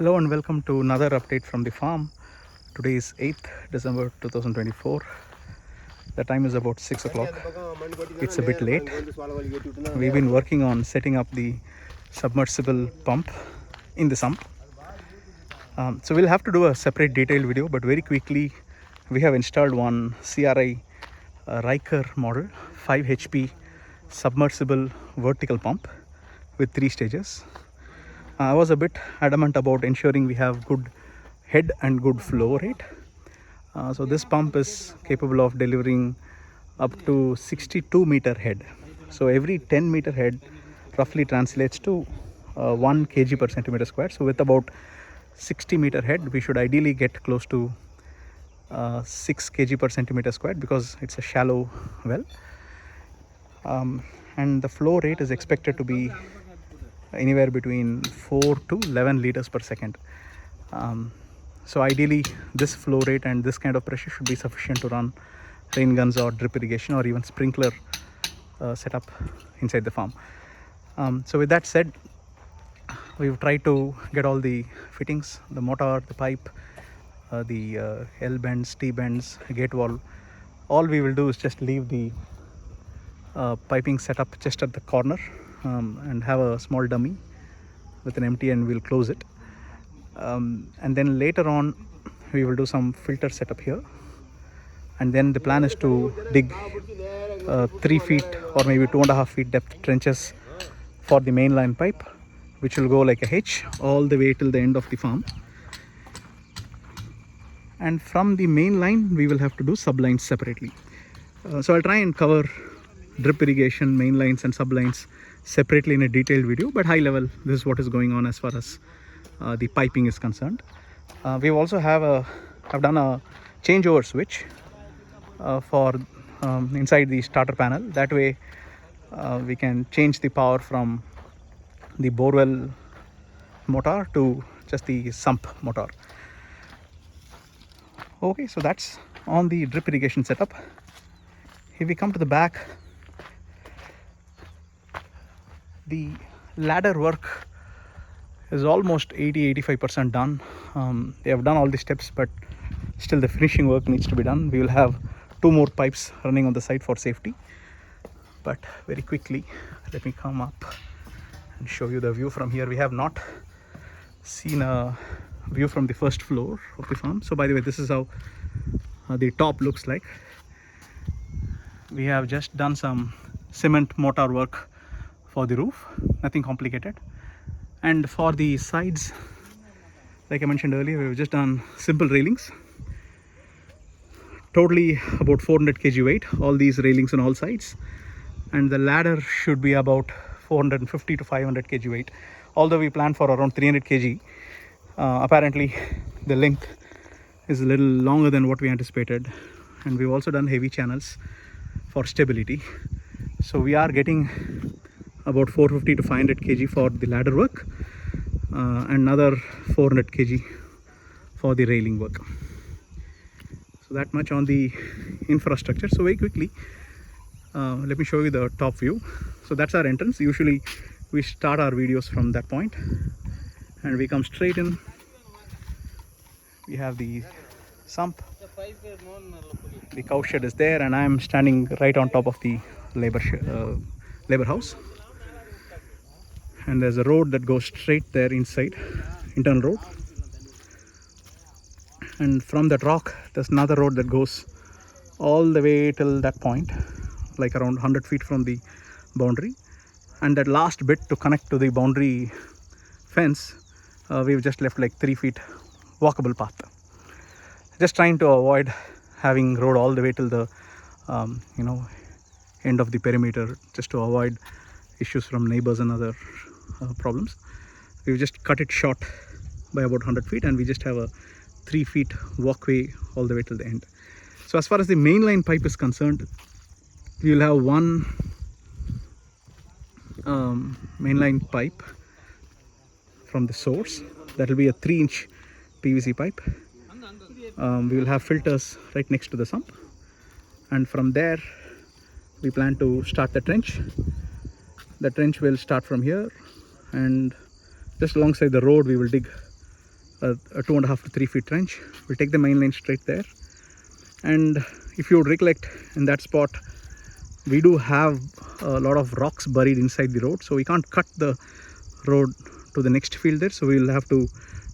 Hello and welcome to another update from the farm. Today is 8th December 2024. The time is about 6 o'clock. It's a bit late. We've been working on setting up the submersible pump in the sump. So we'll have to do a separate detailed video, but very quickly we have installed one CRI Riker model 5 HP submersible vertical pump with 3 stages. I was a bit adamant about ensuring we have good head and good flow rate. So this pump is capable of delivering up to 62 meter head. So every 10 meter head roughly translates to 1 kg per centimeter square. So with about 60 meter head, we should ideally get close to 6 kg per centimeter square because it's a shallow well. And the flow rate is expected to be anywhere between 4 to 11 liters per second. So ideally this flow rate and this kind of pressure should be sufficient to run rain guns or drip irrigation or even sprinkler setup inside the farm. So with that said, we've tried to get all the fittings, the motor, the pipe, the L bends, T bends, gate valve. All we will do is just leave the piping setup just at the corner and have a small dummy with an empty, and we'll close it. And then later on we will do some filter setup here, and then the plan is to dig 3 feet or maybe 2.5 feet depth trenches for the mainline pipe, which will go like a H all the way till the end of the farm. And from the main line we will have to do sublines separately. So I'll try and cover drip irrigation, main lines and sublines separately in a detailed video, but high level this is what is going on as far as the piping is concerned. We also have done a changeover switch for inside the starter panel. That way we can change the power from the borewell motor to just the sump motor. Okay, so that's on the drip irrigation setup. If we come to the back, the ladder work is almost 80-85% done. They have done all the steps, but still the finishing work needs to be done. We will have 2 more pipes running on the side for safety. But very quickly, let me come up and show you the view from here. We have not seen a view from the first floor of the farm. So by the way, this is how the top looks like. We have just done some cement mortar work for the roof, nothing complicated. And for the sides, like I mentioned earlier, we've just done simple railings, totally about 400 kg weight, all these railings on all sides, and the ladder should be about 450 to 500 kg weight, although we planned for around 300 kg. Apparently the length is a little longer than what we anticipated, and we've also done heavy channels for stability. So we are getting about 450 to 500 kg for the ladder work, another 400 kg for the railing work. So that much on the infrastructure. So very quickly, let me show you the top view. So that's our entrance. Usually we start our videos from that point and we come straight in. We have the sump, the cow shed is there, and I am standing right on top of the labor house. And there's a road that goes straight there inside, internal road. And from that rock, there's another road that goes all the way till that point, like around 100 feet from the boundary. And that last bit to connect to the boundary fence, we've just left like 3 feet walkable path. Just trying to avoid having road all the way till the end of the perimeter, just to avoid issues from neighbors and other problems. We've just cut it short by about 100 feet, and we just have a 3 feet walkway all the way till the end. So as far as the mainline pipe is concerned, we will have one mainline pipe from the source. That will be a 3-inch PVC pipe. We will have filters right next to the sump, and from there we plan to start the trench. The trench will start from here, and just alongside the road we will dig a 2.5 to 3 feet trench. We'll take the main line straight there. And if you would recollect, in that spot we do have a lot of rocks buried inside the road, so we can't cut the road to the next field there, so we'll have to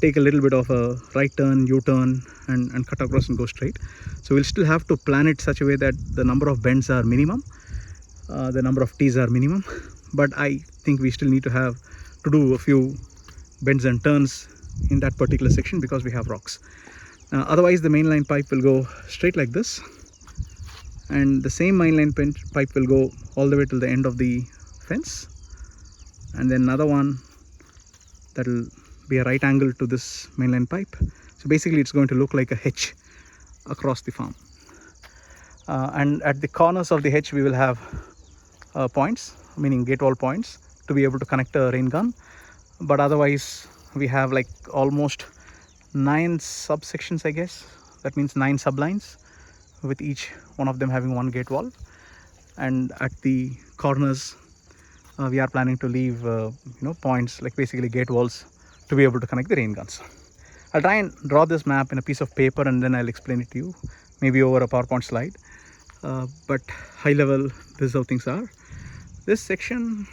take a little bit of a right turn, U-turn, and cut across and go straight. So we'll still have to plan it such a way that the number of bends are minimum, the number of T's are minimum, but I think we still need to do a few bends and turns in that particular section because we have rocks. Otherwise the mainline pipe will go straight like this, and the same mainline pipe will go all the way till the end of the fence, and then another one that will be a right angle to this mainline pipe. So basically it's going to look like a H across the farm, and at the corners of the H we will have points, meaning gate wall points, to be able to connect a rain gun. But otherwise we have like almost 9 subsections, I guess. That means 9 sublines, with each one of them having one gate valve. And at the corners we are planning to leave points, like basically gate walls, to be able to connect the rain guns. I'll try and draw this map in a piece of paper and then I'll explain it to you, maybe over a PowerPoint slide. But high level, this is how things are. This section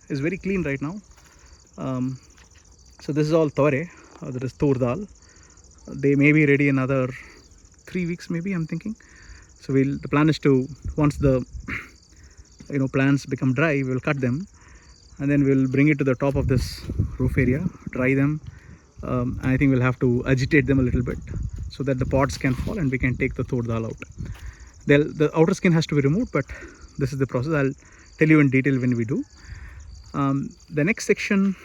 is very clean right now. So this is all Tore, that is Tur Dal. They may be ready another 3 weeks maybe, I'm thinking. So the plan is to, once the plants become dry, we'll cut them and then we'll bring it to the top of this roof area, dry them. I think we'll have to agitate them a little bit so that the pods can fall and we can take the Tur Dal out. The outer skin has to be removed, but this is the process. I'll tell you in detail when we do. The next section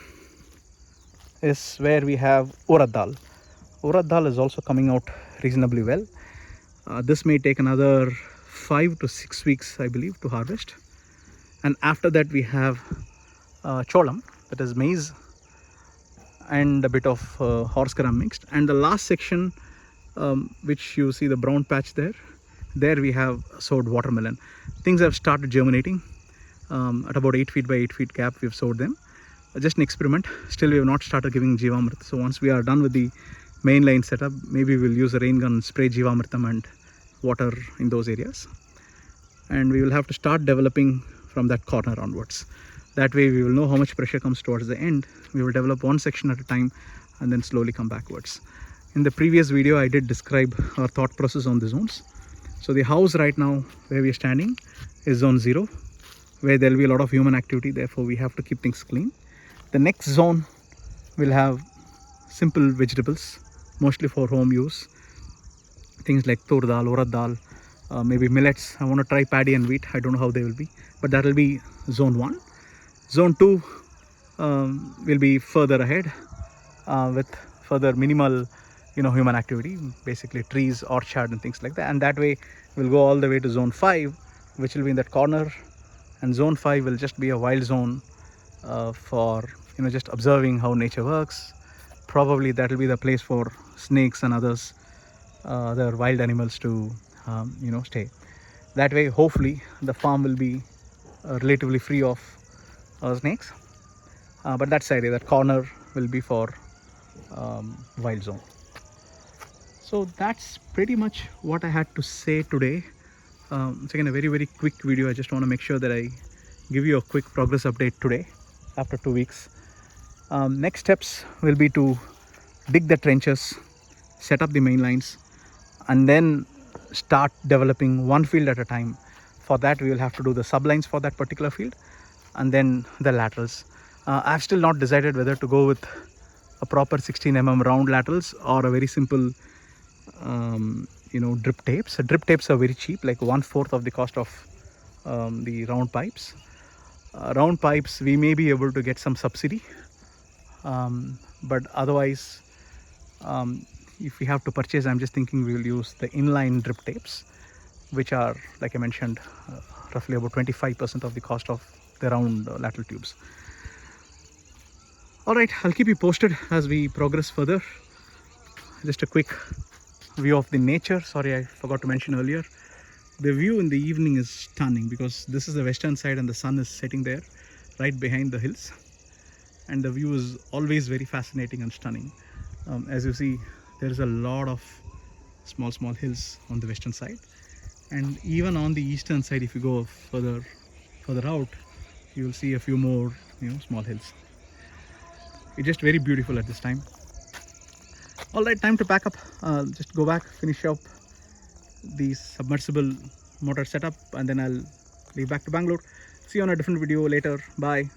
is where we have Urad Dal. Urad Dal is also coming out reasonably well. This may take another 5 to 6 weeks, I believe, to harvest. And after that we have cholam, that is maize, and a bit of horse gram mixed. And the last section, which you see the brown patch there we have sowed watermelon. Things have started germinating. At about 8 feet by 8 feet gap we've sowed them. Just an experiment. Still we have not started giving Jivamrit. So once we are done with the main line setup, maybe we'll use a rain gun, spray Jivamritam and water in those areas. And we will have to start developing from that corner onwards. That way we will know how much pressure comes towards the end. We will develop one section at a time and then slowly come backwards. In the previous video I did describe our thought process on the zones. So the house right now where we are standing is zone 0, where there will be a lot of human activity, therefore we have to keep things clean. The next zone will have simple vegetables, mostly for home use. Things like Tur Dal, Urad Dal, maybe millets. I want to try paddy and wheat. I don't know how they will be, but that will be zone 1. Zone 2 will be further ahead with further minimal human activity, basically trees, orchard and things like that. And that way we'll go all the way to zone 5, which will be in that corner. And zone 5 will just be a wild zone for just observing how nature works. Probably that will be the place for snakes and other wild animals to stay. That way hopefully the farm will be relatively free of snakes, but that's the idea. That corner will be for wild zone. So that's pretty much what I had to say today. It's again a very quick video. I just want to make sure that I give you a quick progress update today after 2 weeks. Next steps will be to dig the trenches, set up the main lines, and then start developing one field at a time. For that we will have to do the sublines for that particular field and then the laterals. I've still not decided whether to go with a proper 16 mm round laterals or a very simple drip tapes. Drip tapes are very cheap, like 1/4 of the cost of the round pipes. Round pipes we may be able to get some subsidy, but otherwise if we have to purchase, I'm just thinking we will use the inline drip tapes, which are, like I mentioned, roughly about 25% of the cost of the round lateral tubes. Alright, I'll keep you posted as we progress further. Just a quick view of the nature. Sorry, I forgot to mention earlier. The view in the evening is stunning because this is the western side and the sun is setting there right behind the hills, and the view is always very fascinating and stunning. As you see, there is a lot of small hills on the western side, and even on the eastern side, if you go further out, you will see a few more small hills. It's just very beautiful at this time. All right, time to pack up. Just go back, finish up the submersible motor setup, and then I'll leave back to Bangalore. See you on a different video later. Bye.